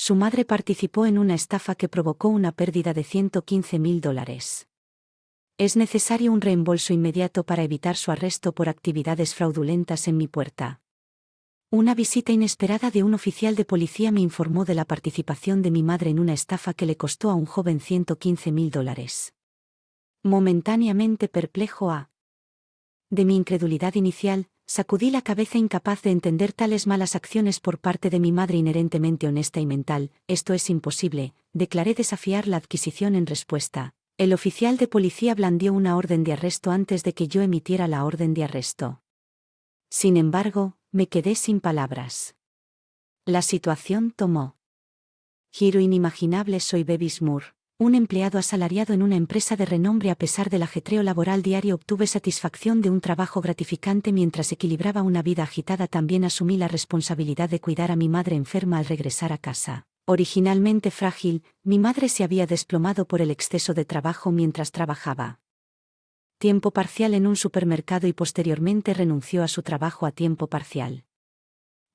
Su madre participó en una estafa que provocó una pérdida de $115.000. Es necesario un reembolso inmediato para evitar su arresto por actividades fraudulentas en mi puerta. Una visita inesperada de un oficial de policía me informó de la participación de mi madre en una estafa que le costó a un joven $115.000. Momentáneamente perplejo de mi incredulidad inicial, sacudí la cabeza incapaz de entender tales malas acciones por parte de mi madre inherentemente honesta y mental. Esto es imposible, declaré desafiar la adquisición en respuesta. El oficial de policía blandió una orden de arresto antes de que yo emitiera la orden de arresto. Sin embargo, me quedé sin palabras. La situación tomó giro inimaginable. Soy Bevis Moore, un empleado asalariado en una empresa de renombre. A pesar del ajetreo laboral diario, obtuve satisfacción de un trabajo gratificante mientras equilibraba una vida agitada. También asumí la responsabilidad de cuidar a mi madre enferma al regresar a casa. Originalmente frágil, mi madre se había desplomado por el exceso de trabajo mientras trabajaba tiempo parcial en un supermercado y posteriormente renunció a su trabajo a tiempo parcial.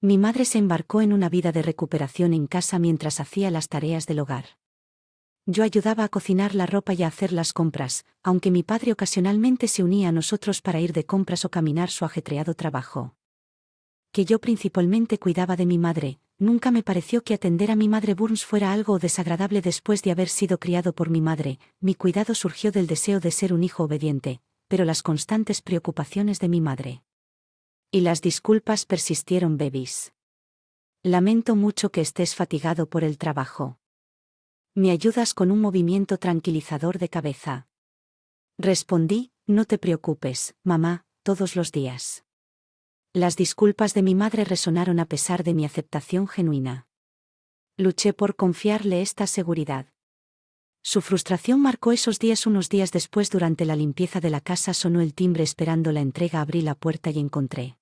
Mi madre se embarcó en una vida de recuperación en casa mientras hacía las tareas del hogar. Yo ayudaba a cocinar la ropa y a hacer las compras, aunque mi padre ocasionalmente se unía a nosotros para ir de compras o caminar su ajetreado trabajo. Que yo principalmente cuidaba de mi madre. Nunca me pareció que atender a mi madre Burns fuera algo desagradable después de haber sido criado por mi madre. Mi cuidado surgió del deseo de ser un hijo obediente, pero las constantes preocupaciones de mi madre y las disculpas persistieron. Bevis, lamento mucho que estés fatigado por el trabajo. ¿Me ayudas con un movimiento tranquilizador de cabeza? Respondí, no te preocupes, mamá, todos los días. Las disculpas de mi madre resonaron a pesar de mi aceptación genuina. Luché por confiarle esta seguridad. Su frustración marcó esos días. Unos días después, durante la limpieza de la casa, sonó el timbre esperando la entrega. Abrí la puerta y encontré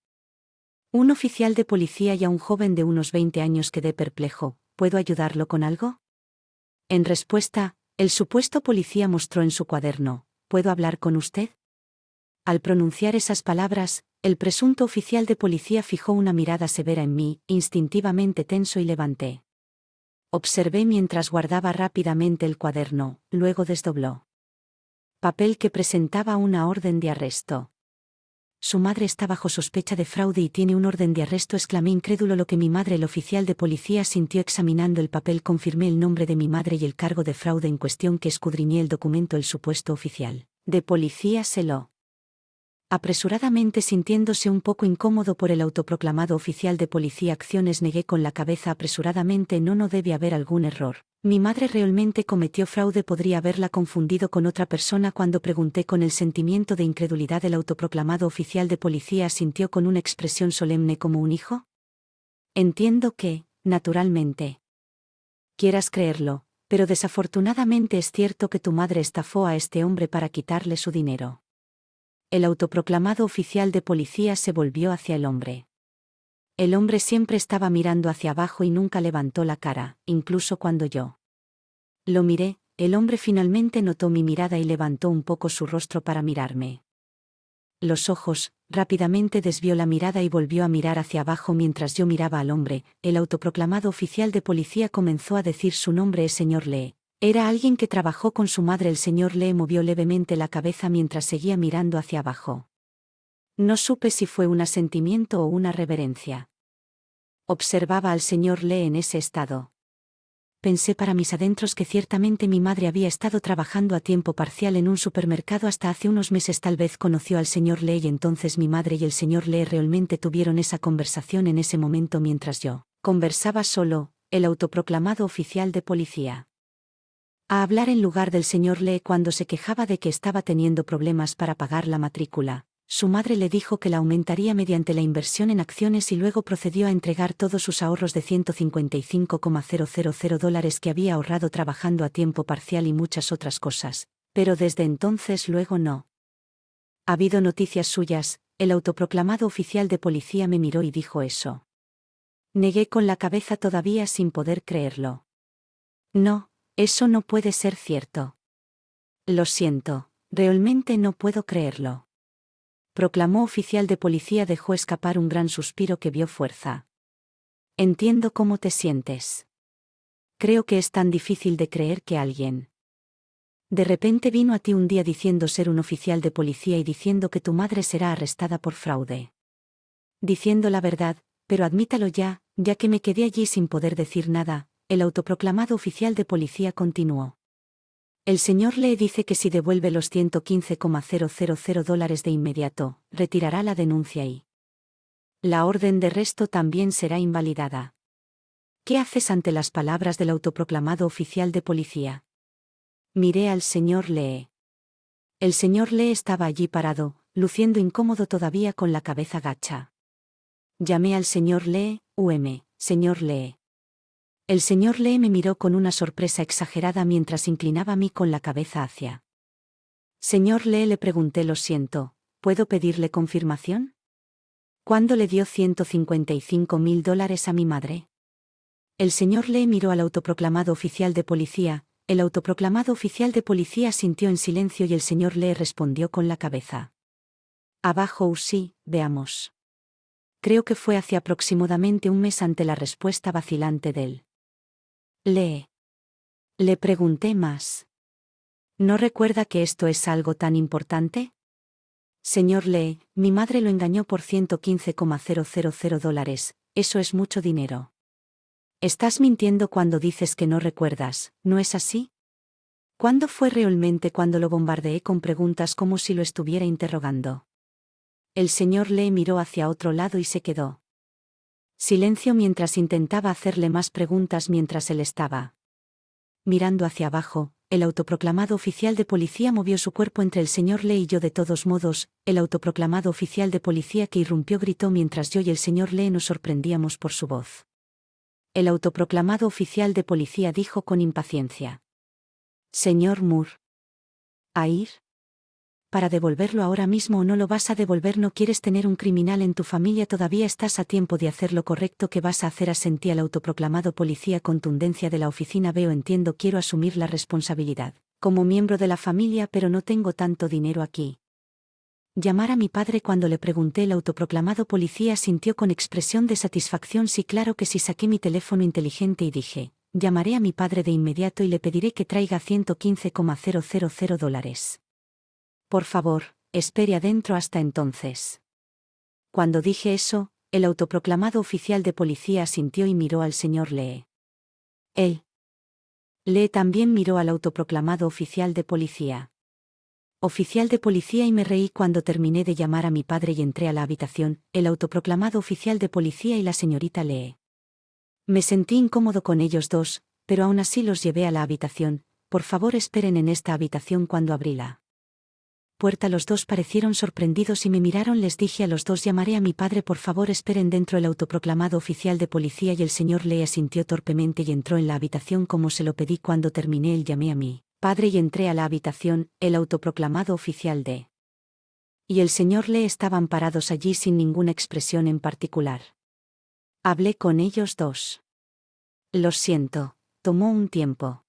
un oficial de policía y a un joven de unos 20 años. Quedé perplejo. ¿Puedo ayudarlo con algo? En respuesta, el supuesto policía mostró en su cuaderno, ¿puedo hablar con usted? Al pronunciar esas palabras, el presunto oficial de policía fijó una mirada severa en mí. Instintivamente tenso y levanté. Observé mientras guardaba rápidamente el cuaderno, luego desdobló papel que presentaba una orden de arresto. Su madre está bajo sospecha de fraude y tiene un orden de arresto, exclamé incrédulo. Lo que mi madre. El oficial de policía sintió examinando el papel. Confirmé el nombre de mi madre y el cargo de fraude en cuestión. Que escudriñé el documento. El supuesto oficial de policía celó apresuradamente, sintiéndose un poco incómodo por el autoproclamado oficial de policía. Acciones. Negué con la cabeza apresuradamente. No debe haber algún error. Mi madre realmente cometió fraude. ¿Podría haberla confundido con otra persona? Cuando pregunté con el sentimiento de incredulidad, el autoproclamado oficial de policía asintió con una expresión solemne como un hijo. Entiendo que, naturalmente, quieras creerlo, pero desafortunadamente es cierto que tu madre estafó a este hombre para quitarle su dinero. El autoproclamado oficial de policía se volvió hacia el hombre. El hombre siempre estaba mirando hacia abajo y nunca levantó la cara, incluso cuando yo lo miré. El hombre finalmente notó mi mirada y levantó un poco su rostro para mirarme los ojos. Rápidamente desvió la mirada y volvió a mirar hacia abajo mientras yo miraba al hombre. El autoproclamado oficial de policía comenzó a decir su nombre. Es señor Lee. Era alguien que trabajó con su madre. El señor Lee movió levemente la cabeza mientras seguía mirando hacia abajo. No supe si fue un asentimiento o una reverencia. Observaba al señor Lee en ese estado. Pensé para mis adentros que ciertamente mi madre había estado trabajando a tiempo parcial en un supermercado hasta hace unos meses. Tal vez conoció al señor Lee y entonces mi madre y el señor Lee realmente tuvieron esa conversación en ese momento mientras yo conversaba solo. El autoproclamado oficial de policía a hablar en lugar del señor Lee cuando se quejaba de que estaba teniendo problemas para pagar la matrícula. Su madre le dijo que la aumentaría mediante la inversión en acciones y luego procedió a entregar todos sus ahorros de $155,000 que había ahorrado trabajando a tiempo parcial y muchas otras cosas. Pero desde entonces luego no ha habido noticias suyas. El autoproclamado oficial de policía me miró y dijo eso. Negué con la cabeza todavía sin poder creerlo. No, eso no puede ser cierto. Lo siento, realmente no puedo creerlo. Proclamó oficial de policía. Dejó escapar un gran suspiro que vio fuerza. Entiendo cómo te sientes. Creo que es tan difícil de creer que alguien de repente vino a ti un día diciendo ser un oficial de policía y diciendo que tu madre será arrestada por fraude. Diciendo la verdad, pero admítalo ya, ya que me quedé allí sin poder decir nada, el autoproclamado oficial de policía continuó. El señor Lee dice que si devuelve los 115,000 dólares de inmediato, retirará la denuncia y la orden de arresto también será invalidada. ¿Qué haces ante las palabras del autoproclamado oficial de policía? Miré al señor Lee. El señor Lee estaba allí parado, luciendo incómodo todavía con la cabeza gacha. Llamé al señor Lee, señor Lee. El señor Lee me miró con una sorpresa exagerada mientras inclinaba a mí con la cabeza hacia. Señor Lee, le pregunté, lo siento, ¿puedo pedirle confirmación? ¿Cuándo le dio 155.000 dólares a mi madre? El señor Lee miró al autoproclamado oficial de policía. El autoproclamado oficial de policía asintió en silencio y el señor Lee respondió con la cabeza. Abajo sí, veamos. Creo que fue hace aproximadamente un mes ante la respuesta vacilante del Lee. Le pregunté más. ¿No recuerda que esto es algo tan importante? Señor Lee, mi madre lo engañó por 115,000 dólares, eso es mucho dinero. Estás mintiendo cuando dices que no recuerdas, ¿no es así? ¿Cuándo fue realmente cuando lo bombardeé con preguntas como si lo estuviera interrogando? El señor Lee miró hacia otro lado y se quedó. Silencio mientras intentaba hacerle más preguntas mientras él estaba mirando hacia abajo. El autoproclamado oficial de policía movió su cuerpo entre el señor Lee y yo. De todos modos, el autoproclamado oficial de policía que irrumpió gritó mientras yo y el señor Lee nos sorprendíamos por su voz. El autoproclamado oficial de policía dijo con impaciencia. Señor Moore. ¿A ir? Para devolverlo ahora mismo o no lo vas a devolver. No quieres tener un criminal en tu familia. Todavía estás a tiempo de hacer lo correcto. ¿Qué vas a hacer? Asentí al autoproclamado policía. Contundencia de la oficina. Entiendo, quiero asumir la responsabilidad como miembro de la familia, pero no tengo tanto dinero aquí. Llamar a mi padre. Cuando le pregunté, el autoproclamado policía sintió con expresión de satisfacción. Sí, claro que sí. Saqué mi teléfono inteligente y dije, llamaré a mi padre de inmediato y le pediré que traiga 115,000 dólares. Por favor, espere adentro hasta entonces. Cuando dije eso, el autoproclamado oficial de policía asintió y miró al señor Lee. Lee también miró al autoproclamado oficial de policía. Oficial de policía, y me reí cuando terminé de llamar a mi padre y entré a la habitación. El autoproclamado oficial de policía y la señorita Lee. Me sentí incómodo con ellos dos, pero aún así los llevé a la habitación. Por favor, esperen en esta habitación. Cuando abrí la puerta, los dos parecieron sorprendidos y me miraron. Les dije a los dos, llamaré a mi padre, por favor esperen dentro. El autoproclamado oficial de policía y el señor Lee asintió torpemente y entró en la habitación como se lo pedí. Cuando terminé, llamé a mi padre y entré a la habitación. El autoproclamado oficial de y el señor Lee estaban parados allí sin ninguna expresión en particular. Hablé con ellos dos. Lo siento, tomó un tiempo.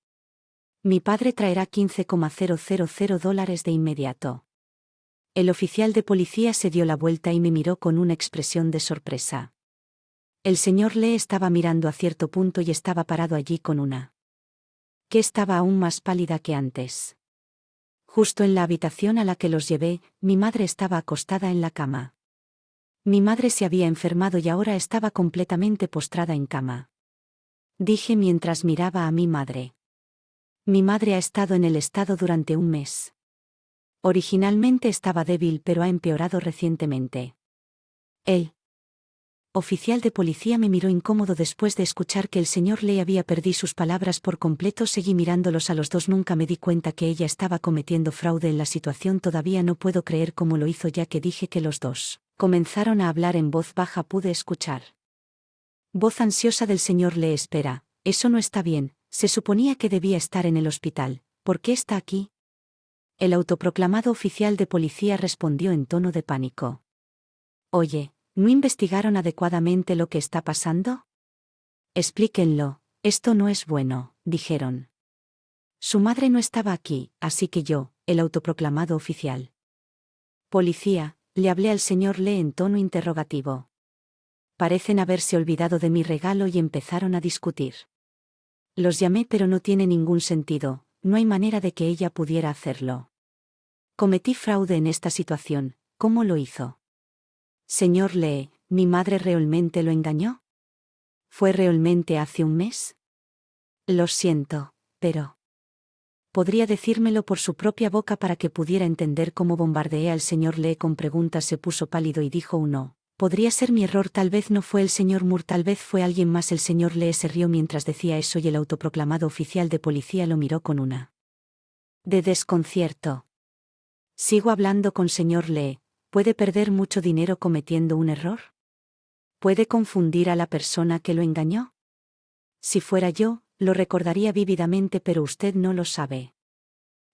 Mi padre traerá 15,000 dólares de inmediato. El oficial de policía se dio la vuelta y me miró con una expresión de sorpresa. El señor Lee estaba mirando a cierto punto y estaba parado allí con una que estaba aún más pálida que antes. Justo en la habitación a la que los llevé, mi madre estaba acostada en la cama. Mi madre se había enfermado y ahora estaba completamente postrada en cama. Dije mientras miraba a mi madre. Mi madre ha estado en el estado durante un mes. Originalmente estaba débil, pero ha empeorado recientemente. El oficial de policía me miró incómodo después de escuchar que el señor Lee había perdido sus palabras por completo. Seguí mirándolos a los dos. Nunca me di cuenta que ella estaba cometiendo fraude en la situación. Todavía no puedo creer cómo lo hizo, ya que dije que los dos comenzaron a hablar en voz baja. Pude escuchar voz ansiosa del señor Lee. Espera, eso no está bien, se suponía que debía estar en el hospital, ¿por qué está aquí? El autoproclamado oficial de policía respondió en tono de pánico. Oye, ¿no investigaron adecuadamente lo que está pasando? Explíquenlo, esto no es bueno, dijeron. Su madre no estaba aquí, así que yo, el autoproclamado oficial policía, le hablé al señor Lee en tono interrogativo. Parecen haberse olvidado de mi regalo y empezaron a discutir. Los llamé pero no tiene ningún sentido, no hay manera de que ella pudiera hacerlo. Cometí fraude en esta situación, ¿cómo lo hizo? Señor Lee, ¿mi madre realmente lo engañó? ¿Fue realmente hace un mes? Lo siento, pero... ¿Podría decírmelo por su propia boca para que pudiera entender cómo bombardeé al señor Lee con preguntas? Se puso pálido y dijo un no. Podría ser mi error, tal vez no fue el señor Moore, tal vez fue alguien más. El señor Lee se rió mientras decía eso y el autoproclamado oficial de policía lo miró con una de desconcierto. Sigo hablando con señor Lee, ¿puede perder mucho dinero cometiendo un error? ¿Puede confundir a la persona que lo engañó? Si fuera yo, lo recordaría vívidamente, pero usted no lo sabe.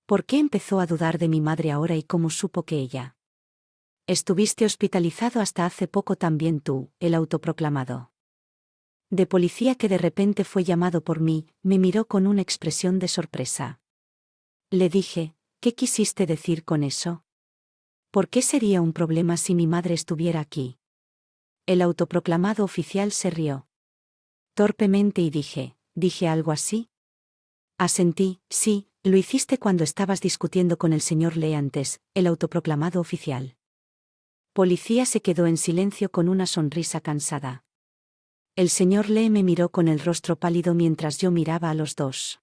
¿Por qué empezó a dudar de mi madre ahora y cómo supo que ella? Estuviste hospitalizado hasta hace poco también tú, el autoproclamado de policía que de repente fue llamado por mí, me miró con una expresión de sorpresa. Le dije, ¿qué quisiste decir con eso? ¿Por qué sería un problema si mi madre estuviera aquí? El autoproclamado oficial se rió torpemente y ¿dije algo así? Asentí, sí, lo hiciste cuando estabas discutiendo con el señor Lee antes, el autoproclamado oficial. Policía se quedó en silencio con una sonrisa cansada. El señor Lee me miró con el rostro pálido mientras yo miraba a los dos.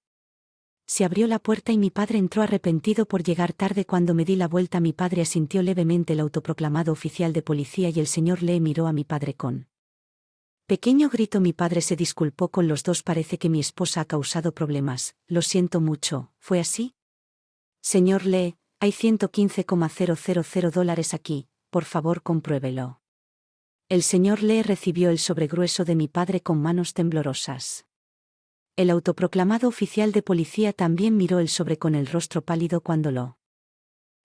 Se abrió la puerta y mi padre entró arrepentido por llegar tarde. Cuando me di la vuelta, mi padre asintió levemente. El autoproclamado oficial de policía y el señor Lee miró a mi padre con pequeño grito. Mi padre se disculpó con los dos. Parece que mi esposa ha causado problemas, lo siento mucho, ¿fue así? Señor Lee, hay $115,000 aquí, por favor compruébelo. El señor Lee recibió el sobre grueso de mi padre con manos temblorosas. El autoproclamado oficial de policía también miró el sobre con el rostro pálido cuando lo.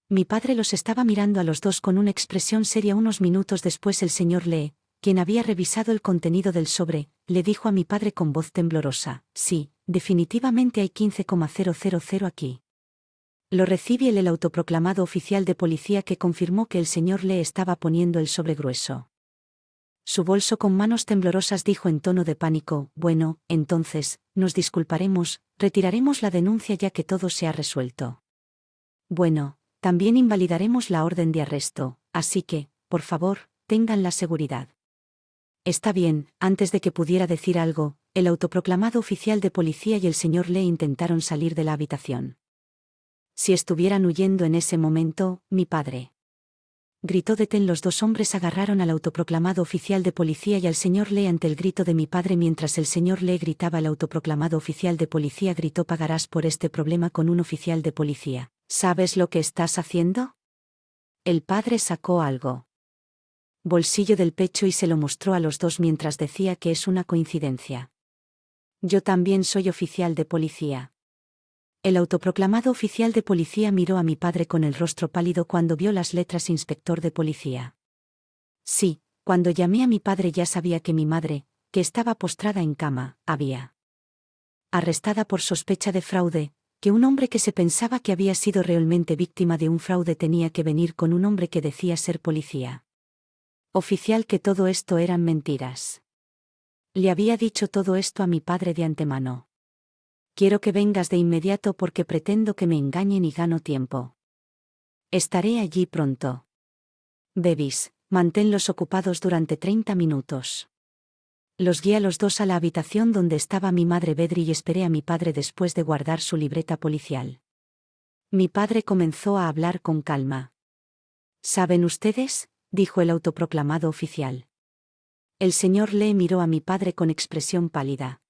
Mi padre los estaba mirando a los dos con una expresión seria. Unos minutos después el señor Lee, quien había revisado el contenido del sobre, le dijo a mi padre con voz temblorosa, sí, definitivamente hay 15,000 aquí. Lo recibe el autoproclamado oficial de policía que confirmó que el señor Lee estaba poniendo el sobre grueso. Su bolso con manos temblorosas dijo en tono de pánico, bueno, entonces, nos disculparemos, retiraremos la denuncia ya que todo se ha resuelto. Bueno, también invalidaremos la orden de arresto, así que, por favor, tengan la seguridad. Está bien. Antes de que pudiera decir algo, el autoproclamado oficial de policía y el señor Lee intentaron salir de la habitación. Si estuvieran huyendo en ese momento, mi padre. Gritó detén. Los dos hombres agarraron al autoproclamado oficial de policía y al señor Lee. Ante el grito de mi padre mientras el señor Lee gritaba, el autoproclamado oficial de policía gritó, pagarás por este problema con un oficial de policía. ¿Sabes lo que estás haciendo? El padre sacó algo bolsillo del pecho y se lo mostró a los dos mientras decía que es una coincidencia. Yo también soy oficial de policía. El autoproclamado oficial de policía miró a mi padre con el rostro pálido cuando vio las letras inspector de policía. Sí, cuando llamé a mi padre ya sabía que mi madre, que estaba postrada en cama, había arrestada por sospecha de fraude, que un hombre que se pensaba que había sido realmente víctima de un fraude tenía que venir con un hombre que decía ser policía. Oficial, que todo esto eran mentiras. Le había dicho todo esto a mi padre de antemano. Quiero que vengas de inmediato porque pretendo que me engañen y gano tiempo. Estaré allí pronto. Bevis, manténlos ocupados durante 30 minutos. Los guié a los dos a la habitación donde estaba mi madre Bedri y esperé a mi padre después de guardar su libreta policial. Mi padre comenzó a hablar con calma. ¿Saben ustedes?, dijo el autoproclamado oficial. El señor Lee miró a mi padre con expresión pálida.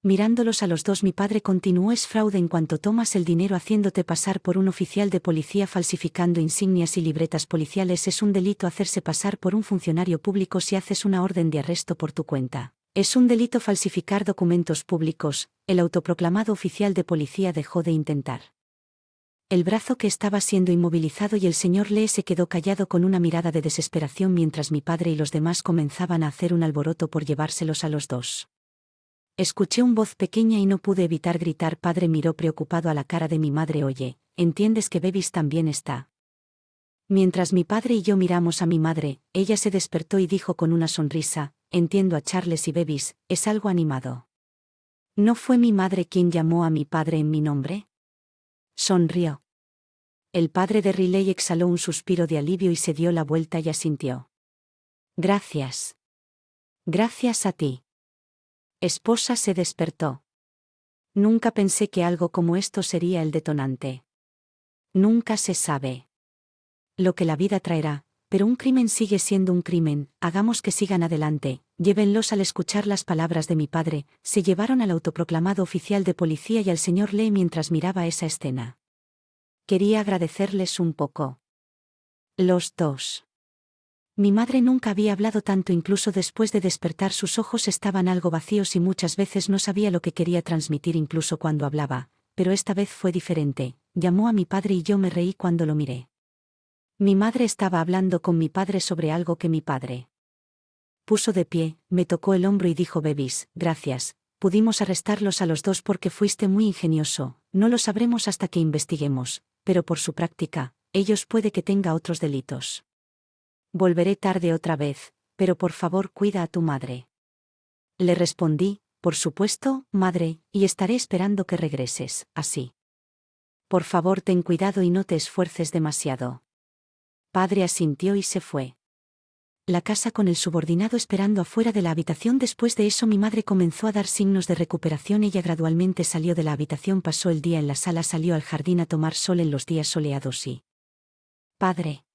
Mirándolos a los dos, mi padre continuó: es fraude en cuanto tomas el dinero haciéndote pasar por un oficial de policía falsificando insignias y libretas policiales. Es un delito hacerse pasar por un funcionario público si haces una orden de arresto por tu cuenta. Es un delito falsificar documentos públicos. El autoproclamado oficial de policía dejó de intentar el brazo que estaba siendo inmovilizado y el señor Lee se quedó callado con una mirada de desesperación mientras mi padre y los demás comenzaban a hacer un alboroto por llevárselos a los dos. Escuché una voz pequeña y no pude evitar gritar. Padre miró preocupado a la cara de mi madre. Oye, ¿entiendes que Bevis también está? Mientras mi padre y yo miramos a mi madre, ella se despertó y dijo con una sonrisa: entiendo a Charles y Bevis, es algo animado. ¿No fue mi madre quien llamó a mi padre en mi nombre? Sonrió. El padre de Riley exhaló un suspiro de alivio y se dio la vuelta y asintió. Gracias. Gracias a ti. Esposa se despertó. Nunca pensé que algo como esto sería el detonante. Nunca se sabe lo que la vida traerá, pero un crimen sigue siendo un crimen, hagamos que sigan adelante. Llévenlos. Al escuchar las palabras de mi padre, se llevaron al autoproclamado oficial de policía y al señor Lee mientras miraba esa escena. Quería agradecerles un poco. Los dos. Mi madre nunca había hablado tanto. Incluso después de despertar sus ojos estaban algo vacíos y muchas veces no sabía lo que quería transmitir incluso cuando hablaba, pero esta vez fue diferente. Llamó a mi padre y yo me reí cuando lo miré. Mi madre estaba hablando con mi padre sobre algo que mi padre puso de pie, me tocó el hombro y dijo: Bevis, gracias, pudimos arrestarlos a los dos porque fuiste muy ingenioso. No lo sabremos hasta que investiguemos, pero por su práctica, ellos puede que tenga otros delitos. Volveré tarde otra vez, pero por favor cuida a tu madre. Le respondí: por supuesto, madre, y estaré esperando que regreses, así. Por favor ten cuidado y no te esfuerces demasiado. Padre asintió y se fue. La casa con el subordinado esperando afuera de la habitación. Después de eso mi madre comenzó a dar signos de recuperación. Ella gradualmente salió de la habitación, pasó el día en la sala, salió al jardín a tomar sol en los días soleados y... Padre.